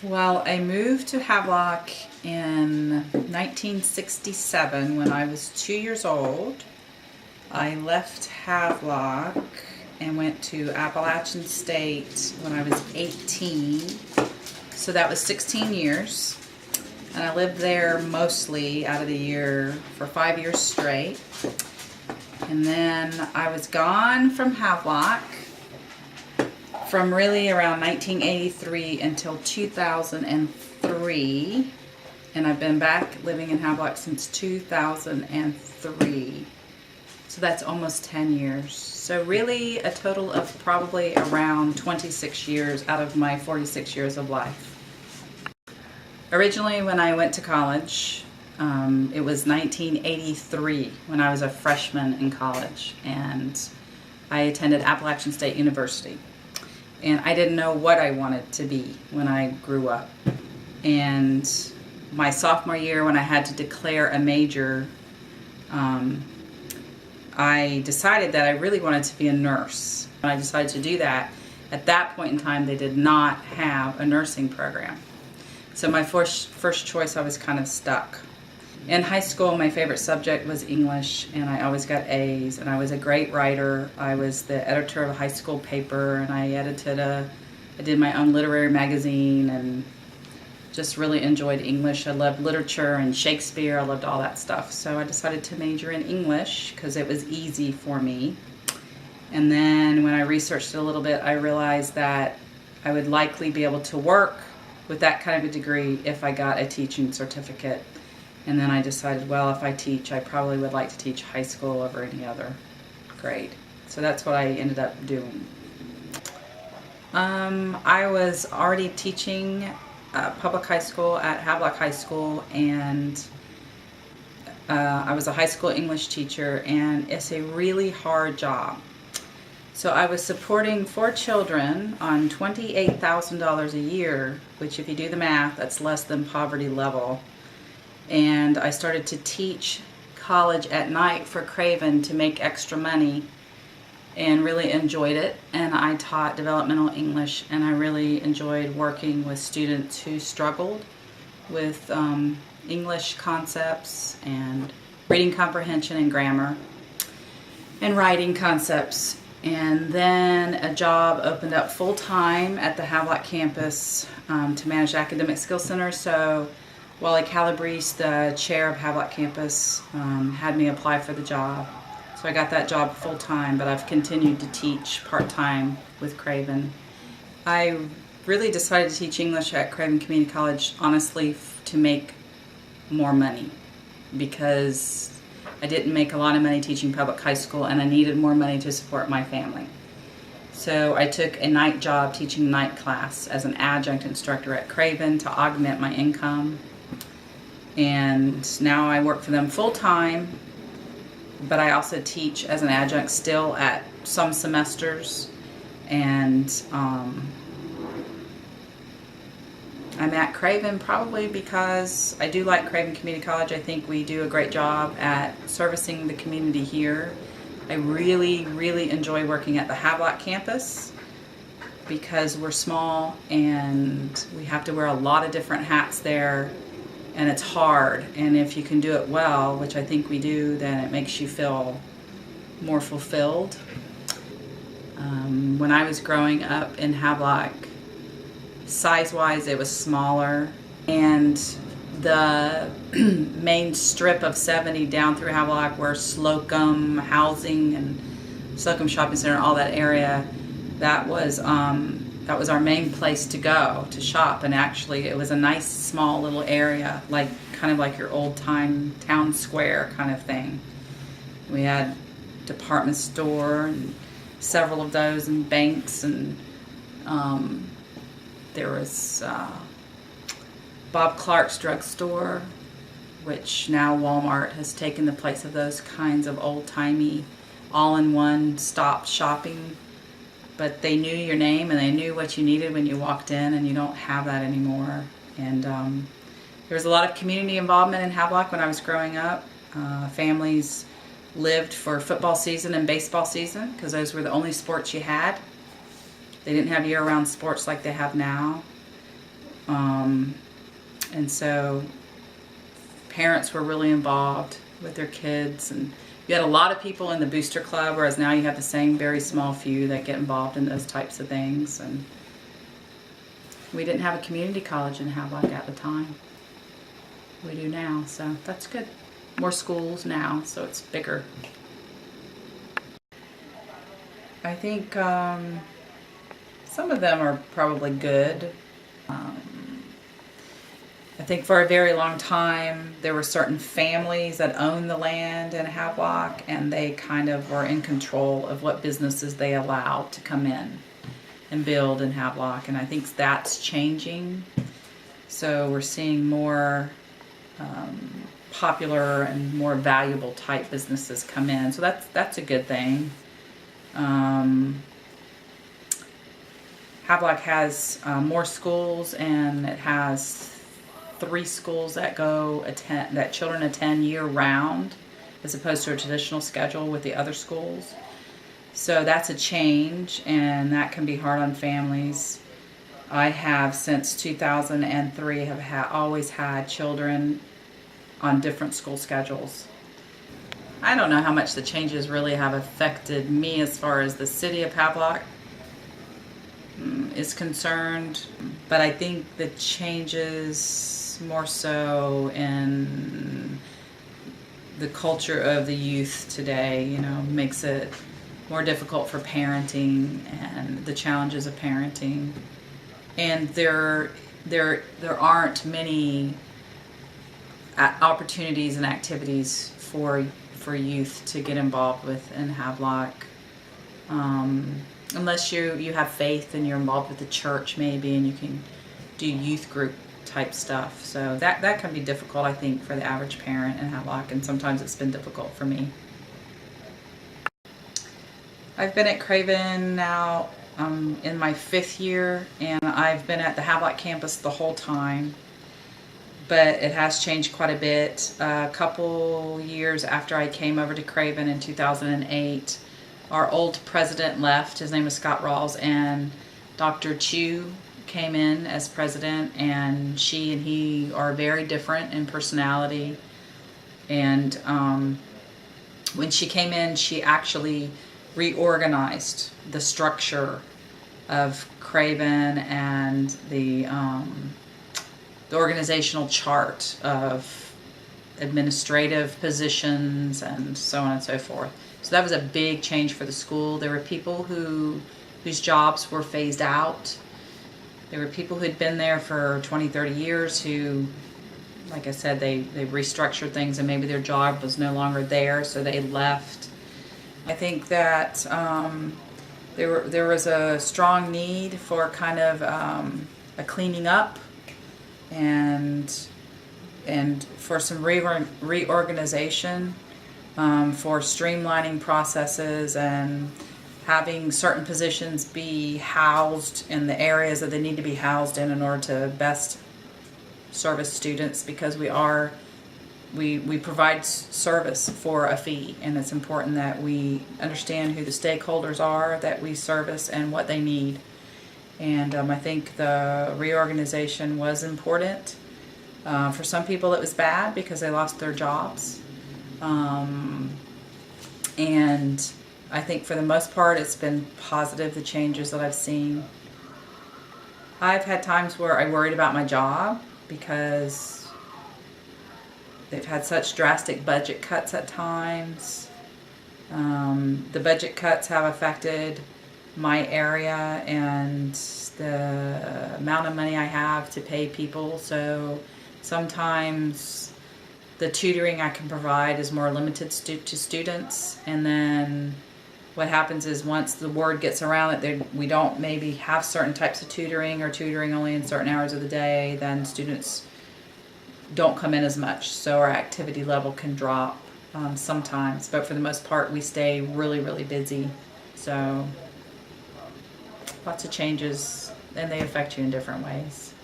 Well, I moved to Havelock in 1967 when I was 2 years old. I left Havelock and went to Appalachian State when I was 18. So that was 16 years. And I lived there mostly out of the year for 5 years straight. And then I was gone from Havelock from really around 1983 until 2003, and I've been back living in Havelock since 2003. So that's almost 10 years. So really a total of probably around 26 years out of my 46 years of life. Originally when I went to college, it was 1983 when I was a freshman in college, and I attended Appalachian State University. And I didn't know what I wanted to be when I grew up. And my sophomore year, when I had to declare a major, I decided that I really wanted to be a nurse. When I decided to do that, at that point in time, they did not have a nursing program. So my first choice, I was kind of stuck. In high school, my favorite subject was English, and I always got A's, and I was a great writer. I was the editor of a high school paper, and I did my own literary magazine, and just really enjoyed English. I loved literature and Shakespeare. I loved all that stuff. So I decided to major in English because it was easy for me. And then when I researched it a little bit, I realized that I would likely be able to work with that kind of a degree if I got a teaching certificate. And then I decided, well, if I teach, I probably would like to teach high school over any other grade. So that's what I ended up doing. I was already teaching public high school at Havelock High School, and I was a high school English teacher, and it's a really hard job. So I was supporting 4 children on $28,000 a year, which if you do the math, that's less than poverty level. And I started to teach college at night for Craven to make extra money, and really enjoyed it. And I taught developmental English, and I really enjoyed working with students who struggled with English concepts and reading comprehension and grammar and writing concepts. And then a job opened up full-time at the Havelock campus to manage the Academic Skills Center. So Wally Calabrese, the chair of Havelock campus, had me apply for the job. So I got that job full-time, but I've continued to teach part-time with Craven. I really decided to teach English at Craven Community College, honestly, to make more money, because I didn't make a lot of money teaching public high school, and I needed more money to support my family. So I took a night job teaching night class as an adjunct instructor at Craven to augment my income. And now I work for them full-time, but I also teach as an adjunct still at some semesters. And I'm at Craven probably because I do like Craven Community College. I think we do a great job at servicing the community here. I really, really enjoy working at the Havelock campus because we're small and we have to wear a lot of different hats there. And it's hard, and if you can do it well, which I think we do, then it makes you feel more fulfilled. When I was growing up in Havelock, size-wise it was smaller, and the main strip of 70 down through Havelock, where Slocum Housing and Slocum Shopping Center, all that area, that was our main place to go to shop. And actually it was a nice small little area, like kind of like your old time town square kind of thing. We had department store and several of those, and banks, and there was Bob Clark's drugstore, which now Walmart has taken the place of those kinds of old-timey all-in-one stop shopping. But they knew your name and they knew what you needed when you walked in, and you don't have that anymore. And there was a lot of community involvement in Havelock when I was growing up. Families lived for football season and baseball season because those were the only sports you had. They didn't have year-round sports like they have now. And so parents were really involved with their kids, and you had a lot of people in the booster club, whereas now you have the same very small few that get involved in those types of things. And we didn't have a community college in Havelock at the time. We do now, so that's good. More schools now, so it's bigger. I think some of them are probably good. I think for a very long time there were certain families that owned the land in Havelock, and they kind of were in control of what businesses they allowed to come in and build in Havelock, and I think that's changing. So we're seeing more popular and more valuable type businesses come in, so that's a good thing. Havelock has more schools, and it has 3 schools that children attend year round, as opposed to a traditional schedule with the other schools. So that's a change, and that can be hard on families. I have, since 2003, have always had children on different school schedules. I don't know how much the changes really have affected me as far as the city of Havelock is concerned, but I think the changes more so in the culture of the youth today, makes it more difficult for parenting and the challenges of parenting. And there aren't many opportunities and activities for youth to get involved with in Havelock, unless you have faith and you're involved with the church maybe, and you can do youth group type stuff. So that can be difficult, I think, for the average parent in Havelock, and sometimes it's been difficult for me. I've been at Craven now in my 5th year, and I've been at the Havelock campus the whole time, but it has changed quite a bit. A couple years after I came over to Craven in 2008, our old president left. His name was Scott Rawls, and Dr. Chu came in as president, and she and he are very different in personality. And when she came in, she actually reorganized the structure of Craven and the organizational chart of administrative positions and so on and so forth. So that was a big change for the school. There were people whose jobs were phased out. There were people who'd been there for 20, 30 years who, like I said, they restructured things, and maybe their job was no longer there, so they left. I think that there was a strong need for kind of a cleaning up and for some reorganization, for streamlining processes and having certain positions be housed in the areas that they need to be housed in order to best service students, because we provide service for a fee, and it's important that we understand who the stakeholders are that we service and what they need. And I think the reorganization was important. For some people it was bad because they lost their jobs. And I think for the most part it's been positive, the changes that I've seen. I've had times where I worried about my job because they've had such drastic budget cuts at times. The budget cuts have affected my area and the amount of money I have to pay people. So sometimes the tutoring I can provide is more limited to students. And then what happens is once the word gets around that we don't maybe have certain types of tutoring, or tutoring only in certain hours of the day, then students don't come in as much. So our activity level can drop sometimes. But for the most part, we stay really, really busy. So lots of changes, and they affect you in different ways.